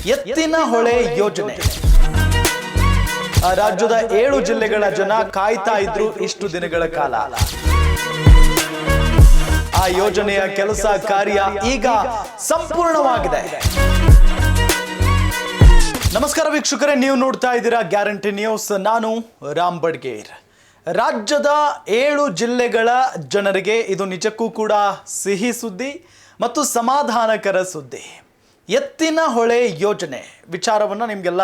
ಎತ್ತಿನ ಹೊಳೆ ಯೋಜನೆ ರಾಜ್ಯದ 7 ಜಿಲ್ಲೆಗಳ ಜನ ಕಾಯ್ತಾ ಇದ್ರು ಇಷ್ಟು ದಿನಗಳ ಕಾಲ. ಆ ಯೋಜನೆಯ ಕೆಲಸ ಕಾರ್ಯ ಈಗ ಸಂಪೂರ್ಣವಾಗಿದೆ. ನಮಸ್ಕಾರ ವೀಕ್ಷಕರೇ, ನೀವು ನೋಡ್ತಾ ಇದ್ದೀರಾ ಗ್ಯಾರಂಟಿ ನ್ಯೂಸ್. ನಾನು ರಾಮ್ ಬಡ್ಗೇರ್. ರಾಜ್ಯದ 7 ಜಿಲ್ಲೆಗಳ ಜನರಿಗೆ ಇದು ನಿಜಕ್ಕೂ ಕೂಡ ಸಿಹಿ ಸುದ್ದಿ ಮತ್ತು ಸಮಾಧಾನಕರ ಸುದ್ದಿ. ಎತ್ತಿನ ಹೊಳೆ ಯೋಜನೆ ವಿಚಾರವನ್ನು ನಿಮಗೆಲ್ಲ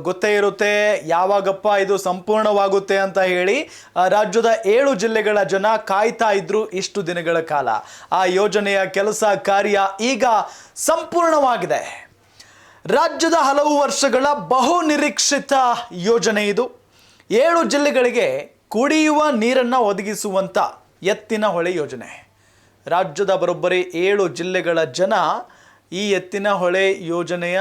ಗೊತ್ತೇ ಇರುತ್ತೆ. ಯಾವಾಗಪ್ಪ ಇದು ಸಂಪೂರ್ಣವಾಗುತ್ತೆ ಅಂತ ಹೇಳಿ ರಾಜ್ಯದ 7 ಜಿಲ್ಲೆಗಳ ಜನ ಕಾಯ್ತಾ ಇದ್ರು ಇಷ್ಟು ದಿನಗಳ ಕಾಲ. ಆ ಯೋಜನೆಯ ಕೆಲಸ ಕಾರ್ಯ ಈಗ ಸಂಪೂರ್ಣವಾಗಿದೆ. ರಾಜ್ಯದ ಹಲವು ವರ್ಷಗಳ ಬಹು ನಿರೀಕ್ಷಿತ ಯೋಜನೆ ಇದು. 7 ಜಿಲ್ಲೆಗಳಿಗೆ ಕುಡಿಯುವ ನೀರನ್ನು ಒದಗಿಸುವಂಥ ಎತ್ತಿನ ಹೊಳೆ ಯೋಜನೆ. ರಾಜ್ಯದ ಬರೋಬ್ಬರಿ 7 ಜಿಲ್ಲೆಗಳ ಜನ ಈ ಎತ್ತಿನ ಹೊಳೆ ಯೋಜನೆಯ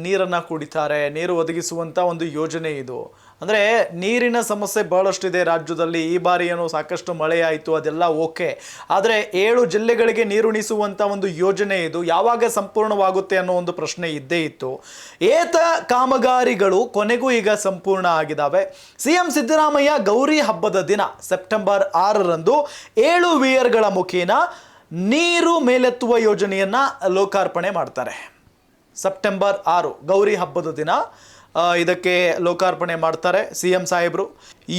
ನೀರನ್ನು ಕುಡಿತಾರೆ. ನೀರು ಒದಗಿಸುವಂಥ ಒಂದು ಯೋಜನೆ ಇದು. ಅಂದರೆ ನೀರಿನ ಸಮಸ್ಯೆ ಭಾಳಷ್ಟಿದೆ ರಾಜ್ಯದಲ್ಲಿ. ಈ ಬಾರಿ ಏನೋ ಸಾಕಷ್ಟು ಮಳೆ ಆಯಿತು, ಅದೆಲ್ಲ ಓಕೆ. ಆದರೆ 7 ಜಿಲ್ಲೆಗಳಿಗೆ ನೀರುಣಿಸುವಂಥ ಒಂದು ಯೋಜನೆ ಇದು. ಯಾವಾಗ ಸಂಪೂರ್ಣವಾಗುತ್ತೆ ಅನ್ನೋ ಒಂದು ಪ್ರಶ್ನೆ ಇದ್ದೇ ಇತ್ತು. ಏತ ಕಾಮಗಾರಿಗಳು ಕೊನೆಗೂ ಈಗ ಸಂಪೂರ್ಣ ಆಗಿದ್ದಾವೆ. CM ಸಿದ್ದರಾಮಯ್ಯ ಗೌರಿ ಹಬ್ಬದ ದಿನ ಸೆಪ್ಟೆಂಬರ್ 6ರಂದು 7 ವಿಯರ್ಗಳ ಮುಖೇನ ನೀರು ಮೇಲೆತ್ತುವ ಯೋಜನೆಯನ್ನು ಲೋಕಾರ್ಪಣೆ ಮಾಡ್ತಾರೆ. ಸೆಪ್ಟೆಂಬರ್ 6 ಗೌರಿ ಹಬ್ಬದ ದಿನ ಇದಕ್ಕೆ ಲೋಕಾರ್ಪಣೆ ಮಾಡ್ತಾರೆ CM ಸಾಹೇಬರು.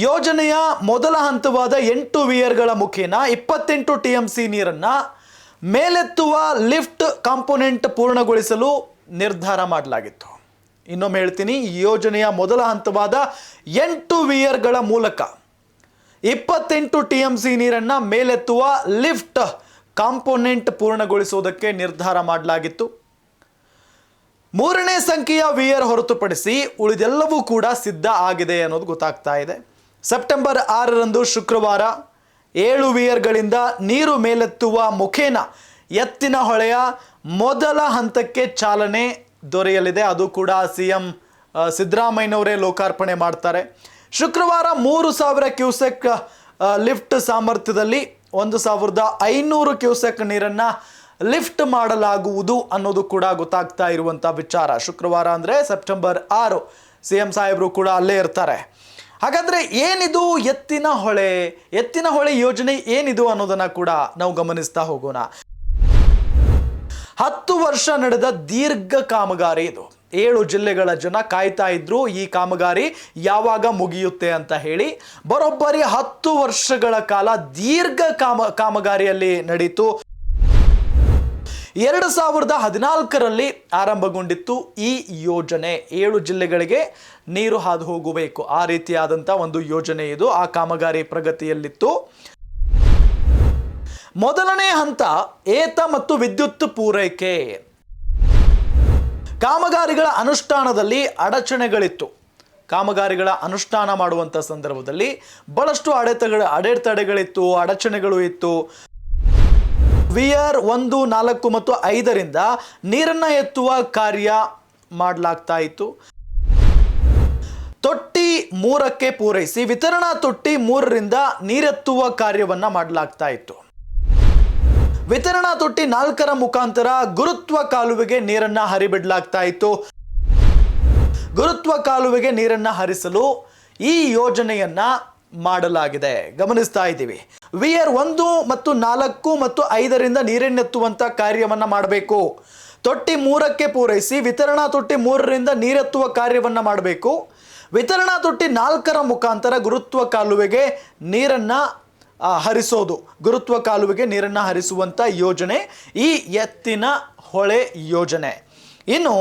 ಯೋಜನೆಯ ಮೊದಲ ಹಂತವಾದ 8 ವಿಯರ್ಗಳ ಮುಖೇನ 28 TMC ನೀರನ್ನು ಮೇಲೆತ್ತುವ ಲಿಫ್ಟ್ ಕಾಂಪೋನೆಂಟ್ ಪೂರ್ಣಗೊಳಿಸಲು ನಿರ್ಧಾರ ಮಾಡಲಾಗಿತ್ತು. ಇನ್ನೊಮ್ಮೆ ಹೇಳ್ತೀನಿ, ಯೋಜನೆಯ ಮೊದಲ ಹಂತವಾದ 8 ವಿಯರ್ಗಳ ಮೂಲಕ 28 TMC ನೀರನ್ನು ಮೇಲೆತ್ತುವ ಲಿಫ್ಟ್ ಕಾಂಪೋನೆಂಟ್ ಪೂರ್ಣಗೊಳಿಸುವುದಕ್ಕೆ ನಿರ್ಧಾರ ಮಾಡಲಾಗಿತ್ತು. 3ನೇ ಸಂಖ್ಯೆಯ ವಿಯರ್ ಹೊರತುಪಡಿಸಿ ಉಳಿದೆಲ್ಲವೂ ಕೂಡ ಸಿದ್ಧ ಆಗಿದೆ ಅನ್ನೋದು ಗೊತ್ತಾಗ್ತಾ ಇದೆ. ಸೆಪ್ಟೆಂಬರ್ 6ರಂದು ಶುಕ್ರವಾರ 7 ವಿಯರ್ಗಳಿಂದ ನೀರು ಮೇಲೆತ್ತುವ ಮುಖೇನ ಎತ್ತಿನ ಹೊಳೆಯ ಮೊದಲ ಹಂತಕ್ಕೆ ಚಾಲನೆ ದೊರೆಯಲಿದೆ. ಅದು ಕೂಡ CM ಸಿದ್ದರಾಮಯ್ಯನವರೇ ಲೋಕಾರ್ಪಣೆ ಮಾಡ್ತಾರೆ. ಶುಕ್ರವಾರ 3000 ಕ್ಯೂಸೆಕ್ ಲಿಫ್ಟ್ ಸಾಮರ್ಥ್ಯದಲ್ಲಿ 1500 ಕ್ಯೂಸೆಕ್ ನೀರನ್ನು ಲಿಫ್ಟ್ ಮಾಡಲಾಗುವುದು ಅನ್ನೋದು ಕೂಡ ಗೊತ್ತಾಗ್ತಾ ಇರುವಂಥ ವಿಚಾರ. ಶುಕ್ರವಾರ ಅಂದರೆ ಸೆಪ್ಟೆಂಬರ್ 6 CM ಸಾಹೇಬರು ಕೂಡ ಅಲ್ಲೇ ಇರ್ತಾರೆ. ಹಾಗಾದರೆ ಏನಿದು ಎತ್ತಿನ ಹೊಳೆ ಯೋಜನೆ ಏನಿದು ಅನ್ನೋದನ್ನು ಕೂಡ ನಾವು ಗಮನಿಸ್ತಾ ಹೋಗೋಣ. 10 ವರ್ಷ ನಡೆದ ದೀರ್ಘ ಕಾಮಗಾರಿ ಇದು. 7 ಜಿಲ್ಲೆಗಳ ಜನ ಕಾಯ್ತಾ ಇದ್ರು ಈ ಕಾಮಗಾರಿ ಯಾವಾಗ ಮುಗಿಯುತ್ತೆ ಅಂತ ಹೇಳಿ. ಬರೋಬ್ಬರಿ 10 ವರ್ಷಗಳ ಕಾಲ ದೀರ್ಘ ಕಾಮಗಾರಿಯಲ್ಲಿ ನಡೀತು. 2014ರಲ್ಲಿ ಆರಂಭಗೊಂಡಿತ್ತು ಈ ಯೋಜನೆ. 7 ಜಿಲ್ಲೆಗಳಿಗೆ ನೀರು ಹಾದು ಹೋಗಬೇಕು, ಆ ರೀತಿಯಾದಂಥ ಒಂದು ಯೋಜನೆ ಇದು. ಆ ಕಾಮಗಾರಿ ಪ್ರಗತಿಯಲ್ಲಿತ್ತು. ಮೊದಲನೇ ಹಂತ ಏತ ಮತ್ತು ವಿದ್ಯುತ್ ಪೂರೈಕೆ. ಕಾಮಗಾರಿಗಳ ಅನುಷ್ಠಾನದಲ್ಲಿ ಅಡಚಣೆಗಳಿತ್ತು. ಕಾಮಗಾರಿಗಳ ಅನುಷ್ಠಾನ ಮಾಡುವಂಥ ಸಂದರ್ಭದಲ್ಲಿ ಬಹಳಷ್ಟು ಅಡೆತಡೆಗಳಿತ್ತು, ಅಡಚಣೆಗಳು ಇತ್ತು. ವಿಯರ್ 1, 4 ಮತ್ತು 5ರಿಂದ ನೀರನ್ನು ಎತ್ತುವ ಕಾರ್ಯ ಮಾಡಲಾಗ್ತಾ ಇತ್ತು. ತೊಟ್ಟಿ 3ಕ್ಕೆ ಪೂರೈಸಿ ವಿತರಣಾ ತೊಟ್ಟಿ 3ರಿಂದ ನೀರೆತ್ತುವ ಕಾರ್ಯವನ್ನು ಮಾಡಲಾಗ್ತಾ ಇತ್ತು. ವಿತರಣಾ ತೊಟ್ಟಿ 4ರ ಮುಖಾಂತರ ಗುರುತ್ವ ಕಾಲುವೆಗೆ ನೀರನ್ನು ಹರಿಬಿಡಲಾಗ್ತಾ ಇತ್ತು. ಗುರುತ್ವ ಕಾಲುವೆಗೆ ನೀರನ್ನು ಹರಿಸಲು ಈ ಯೋಜನೆಯನ್ನ ಮಾಡಲಾಗಿದೆ. ಗಮನಿಸ್ತಾ ಇದ್ದೀವಿ. ವಿಯರ್ 1 ಮತ್ತು 4 ಮತ್ತು 5ರಿಂದ ನೀರನ್ನೆತ್ತುವಂಥ ಕಾರ್ಯವನ್ನು ಮಾಡಬೇಕು. ತೊಟ್ಟಿ 3ಕ್ಕೆ ಪೂರೈಸಿ ವಿತರಣಾ ತೊಟ್ಟಿ 3ರಿಂದ ನೀರೆತ್ತುವ ಕಾರ್ಯವನ್ನು ಮಾಡಬೇಕು. ವಿತರಣಾ ತೊಟ್ಟಿ 4ರ ಮುಖಾಂತರ ಗುರುತ್ವ ಕಾಲುವೆಗೆ ನೀರನ್ನು ಹರಿಸೋದು. ಗುರುತ್ವ ಕಾಲುವೆಗೆ ನೀರನ್ನು ಹರಿಸುವಂಥ ಯೋಜನೆ ಈ ಎತ್ತಿನ ಹೊಳೆ ಯೋಜನೆ. ಇನ್ನು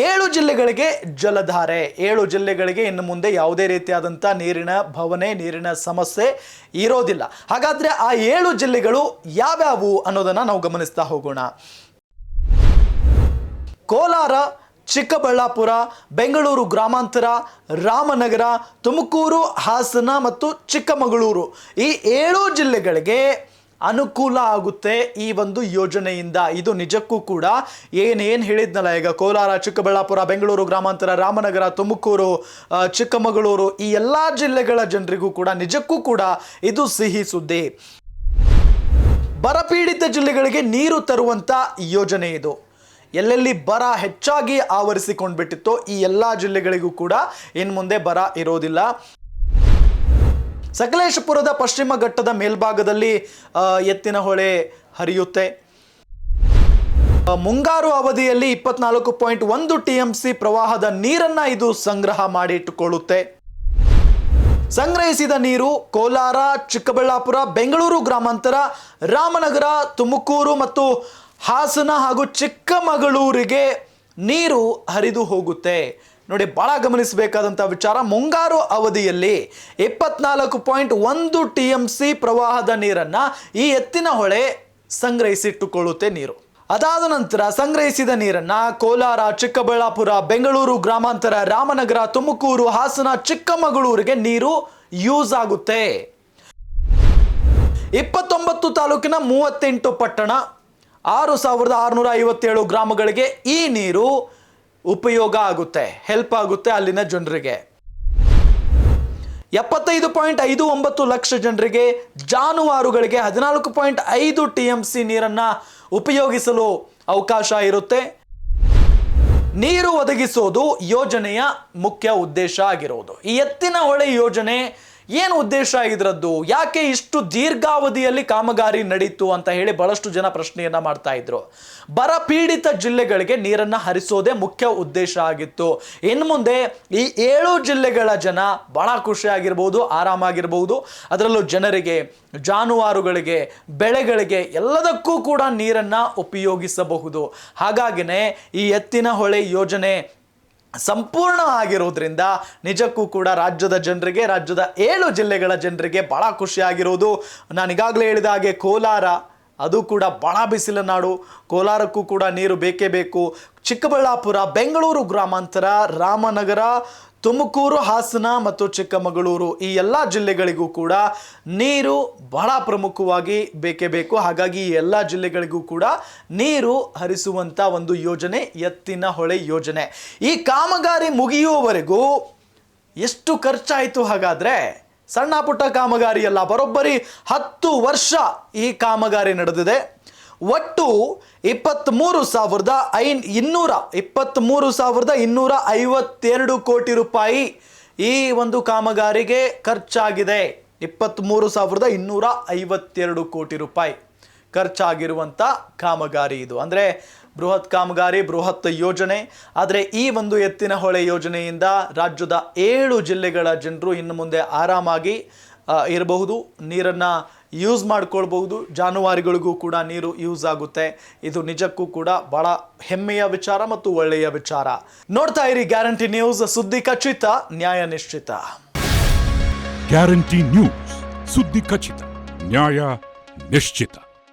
7 ಜಿಲ್ಲೆಗಳಿಗೆ ಜಲಧಾರೆ. 7 ಜಿಲ್ಲೆಗಳಿಗೆ ಇನ್ನು ಮುಂದೆ ಯಾವುದೇ ರೀತಿಯಾದಂಥ ನೀರಿನ ಭವನೆ, ನೀರಿನ ಸಮಸ್ಯೆ ಇರೋದಿಲ್ಲ. ಹಾಗಾದರೆ ಆ 7 ಜಿಲ್ಲೆಗಳು ಯಾವ್ಯಾವು ಅನ್ನೋದನ್ನು ನಾವು ಗಮನಿಸ್ತಾ ಹೋಗೋಣ. ಕೋಲಾರ, ಚಿಕ್ಕಬಳ್ಳಾಪುರ, ಬೆಂಗಳೂರು ಗ್ರಾಮಾಂತರ, ರಾಮನಗರ, ತುಮಕೂರು, ಹಾಸನ ಮತ್ತು ಚಿಕ್ಕಮಗಳೂರು ಈ 7 ಜಿಲ್ಲೆಗಳಿಗೆ ಅನುಕೂಲ ಆಗುತ್ತೆ ಈ ಒಂದು ಯೋಜನೆಯಿಂದ. ಇದು ನಿಜಕ್ಕೂ ಕೂಡ ಏನೇನು ಹೇಳಿದ್ನಲ್ಲ ಈಗ, ಕೋಲಾರ, ಚಿಕ್ಕಬಳ್ಳಾಪುರ, ಬೆಂಗಳೂರು ಗ್ರಾಮಾಂತರ, ರಾಮನಗರ, ತುಮಕೂರು, ಚಿಕ್ಕಮಗಳೂರು ಈ ಎಲ್ಲ ಜಿಲ್ಲೆಗಳ ಜನರಿಗೂ ಕೂಡ ನಿಜಕ್ಕೂ ಕೂಡ ಇದು ಸಿಹಿ ಸುದ್ದಿ. ಬರಪೀಡಿತ ಜಿಲ್ಲೆಗಳಿಗೆ ನೀರು ತರುವಂಥ ಯೋಜನೆ ಇದು. ಎಲ್ಲೆಲ್ಲಿ ಬರ ಹೆಚ್ಚಾಗಿ ಆವರಿಸಿಕೊಂಡ್ಬಿಟ್ಟಿತ್ತೋ ಈ ಎಲ್ಲ ಜಿಲ್ಲೆಗಳಿಗೂ ಕೂಡ ಇನ್ನು ಮುಂದೆ ಬರ ಇರೋದಿಲ್ಲ. ಸಕಲೇಶಪುರದ ಪಶ್ಚಿಮ ಘಟ್ಟದ ಮೇಲ್ಭಾಗದಲ್ಲಿ ಎತ್ತಿನಹೊಳೆ ಹರಿಯುತ್ತೆ. ಮುಂಗಾರು ಅವಧಿಯಲ್ಲಿ 24.1 TMC ಪ್ರವಾಹದ ನೀರನ್ನ ಇದು ಸಂಗ್ರಹ ಮಾಡಿ ಇಟ್ಟುಕೊಳ್ಳುತ್ತೆ. ಸಂಗ್ರಹಿಸಿದ ನೀರು ಕೋಲಾರ, ಚಿಕ್ಕಬಳ್ಳಾಪುರ, ಬೆಂಗಳೂರು ಗ್ರಾಮಾಂತರ, ರಾಮನಗರ, ತುಮಕೂರು ಮತ್ತು ಹಾಸನ ಹಾಗೂ ಚಿಕ್ಕಮಗಳೂರಿಗೆ ನೀರು ಹರಿದು ಹೋಗುತ್ತೆ. ನೋಡಿ, ಬಹಳ ಗಮನಿಸಬೇಕಾದಂಥ ವಿಚಾರ, ಮುಂಗಾರು ಅವಧಿಯಲ್ಲಿ 24.1 TMC ಪ್ರವಾಹದ ನೀರನ್ನ ಈ ಎತ್ತಿನಹೊಳೆ ಸಂಗ್ರಹಿಸಿಟ್ಟುಕೊಳ್ಳುತ್ತೆ ನೀರು. ಅದಾದ ನಂತರ ಸಂಗ್ರಹಿಸಿದ ನೀರನ್ನ ಕೋಲಾರ, ಚಿಕ್ಕಬಳ್ಳಾಪುರ, ಬೆಂಗಳೂರು ಗ್ರಾಮಾಂತರ, ರಾಮನಗರ, ತುಮಕೂರು, ಹಾಸನ, ಚಿಕ್ಕಮಗಳೂರಿಗೆ ನೀರು ಯೂಸ್ ಆಗುತ್ತೆ. 29 ತಾಲೂಕಿನ 38 ಪಟ್ಟಣ, 6657 ಗ್ರಾಮಗಳಿಗೆ ಈ ನೀರು ಉಪಯೋಗ ಆಗುತ್ತೆ, ಹೆಲ್ಪ್ ಆಗುತ್ತೆ ಅಲ್ಲಿನ ಜನರಿಗೆ. 75.59 ಲಕ್ಷ ಜನರಿಗೆ, ಜಾನುವಾರುಗಳಿಗೆ 14.5 TMC ನೀರನ್ನ ಉಪಯೋಗಿಸಲು ಅವಕಾಶ ಇರುತ್ತೆ. ನೀರು ಒದಗಿಸೋದು ಯೋಜನೆಯ ಮುಖ್ಯ ಉದ್ದೇಶ ಆಗಿರೋದು. ಈ ಎತ್ತಿನಹೊಳೆ ಯೋಜನೆ ಏನು ಉದ್ದೇಶ ಇದರದ್ದು, ಯಾಕೆ ಇಷ್ಟು ದೀರ್ಘಾವಧಿಯಲ್ಲಿ ಕಾಮಗಾರಿ ನಡೀತು ಅಂತ ಹೇಳಿ ಬಹಳಷ್ಟು ಜನ ಪ್ರಶ್ನೆಯನ್ನ ಮಾಡ್ತಾ ಇದ್ರು. ಬರ ಪೀಡಿತ ಜಿಲ್ಲೆಗಳಿಗೆ ನೀರನ್ನ ಹರಿಸೋದೇ ಮುಖ್ಯ ಉದ್ದೇಶ ಆಗಿತ್ತು. ಇನ್ನು ಮುಂದೆ ಈ 7 ಜಿಲ್ಲೆಗಳ ಜನ ಬಹಳ ಖುಷಿಯಾಗಿರ್ಬೋದು, ಆರಾಮಾಗಿರ್ಬೋದು. ಅದರಲ್ಲೂ ಜನರಿಗೆ, ಜಾನುವಾರುಗಳಿಗೆ, ಬೆಳೆಗಳಿಗೆ ಎಲ್ಲದಕ್ಕೂ ಕೂಡ ನೀರನ್ನ ಉಪಯೋಗಿಸಬಹುದು. ಹಾಗಾಗಿನೇ ಈ ಎತ್ತಿನಹೊಳೆ ಯೋಜನೆ ಸಂಪೂರ್ಣ ಆಗಿರೋದ್ರಿಂದ ನಿಜಕ್ಕೂ ಕೂಡ ರಾಜ್ಯದ ಜನರಿಗೆ, ರಾಜ್ಯದ 7 ಜಿಲ್ಲೆಗಳ ಜನರಿಗೆ ಬಹಳ ಖುಷಿಯಾಗಿರೋದು. ನಾನೀಗಾಗಲೇ ಹೇಳಿದ ಹಾಗೆ ಕೋಲಾರ, ಅದು ಕೂಡ ಬಹಳ ಬಿಸಿಲ ನಾಡು, ಕೋಲಾರಕ್ಕೂ ಕೂಡ ನೀರು ಬೇಕೇ ಬೇಕು. ಚಿಕ್ಕಬಳ್ಳಾಪುರ, ಬೆಂಗಳೂರು ಗ್ರಾಮಾಂತರ, ರಾಮನಗರ, ತುಮಕೂರು, ಹಾಸನ ಮತ್ತು ಚಿಕ್ಕಮಗಳೂರು ಈ ಎಲ್ಲ ಜಿಲ್ಲೆಗಳಿಗೂ ಕೂಡ ನೀರು ಬಹಳ ಪ್ರಮುಖವಾಗಿ ಬೇಕೇ ಬೇಕು. ಹಾಗಾಗಿ ಈ ಎಲ್ಲ ಜಿಲ್ಲೆಗಳಿಗೂ ಕೂಡ ನೀರು ಹರಿಸುವಂಥ ಒಂದು ಯೋಜನೆ ಎತ್ತಿನಹೊಳೆ ಯೋಜನೆ. ಈ ಕಾಮಗಾರಿ ಮುಗಿಯುವವರೆಗೂ ಎಷ್ಟು ಖರ್ಚಾಯಿತು ಹಾಗಾದರೆ? ಸಣ್ಣ ಪುಟ್ಟ ಕಾಮಗಾರಿ ಅಲ್ಲ, ಬರೋಬ್ಬರಿ 10 ವರ್ಷ ಈ ಕಾಮಗಾರಿ ನಡೆದಿದೆ. ಒಟ್ಟು 23,252 ಕೋಟಿ ರೂಪಾಯಿ ಈ ಒಂದು ಕಾಮಗಾರಿಗೆ ಖರ್ಚಾಗಿದೆ. 23,252 ಕೋಟಿ ರೂಪಾಯಿ ಖರ್ಚಾಗಿರುವಂಥ ಕಾಮಗಾರಿ ಇದು. ಅಂದರೆ ಬೃಹತ್ ಕಾಮಗಾರಿ, ಬೃಹತ್ ಯೋಜನೆ. ಆದರೆ ಈ ಒಂದು ಎತ್ತಿನಹೊಳೆ ಯೋಜನೆಯಿಂದ ರಾಜ್ಯದ 7 ಜಿಲ್ಲೆಗಳ ಜನರು ಇನ್ನು ಮುಂದೆ ಆರಾಮಾಗಿ ಇರಬಹುದು, ನೀರನ್ನು ಯೂಸ್ ಮಾಡ್ಕೊಳ್ಬಹುದು. ಜಾನುವಾರುಗಳಿಗೂ ಕೂಡ ನೀರು ಯೂಸ್ ಆಗುತ್ತೆ. ಇದು ನಿಜಕ್ಕೂ ಕೂಡ ಬಹಳ ಹೆಮ್ಮೆಯ ವಿಚಾರ ಮತ್ತು ಒಳ್ಳೆಯ ವಿಚಾರ. ನೋಡ್ತಾ ಇರಿ ಗ್ಯಾರಂಟಿ ನ್ಯೂಸ್, ಸುದ್ದಿ ಖಚಿತ, ನ್ಯಾಯ ನಿಶ್ಚಿತ. ಗ್ಯಾರಂಟಿ ನ್ಯೂಸ್, ಸುದ್ದಿ ಖಚಿತ, ನ್ಯಾಯ ನಿಶ್ಚಿತ.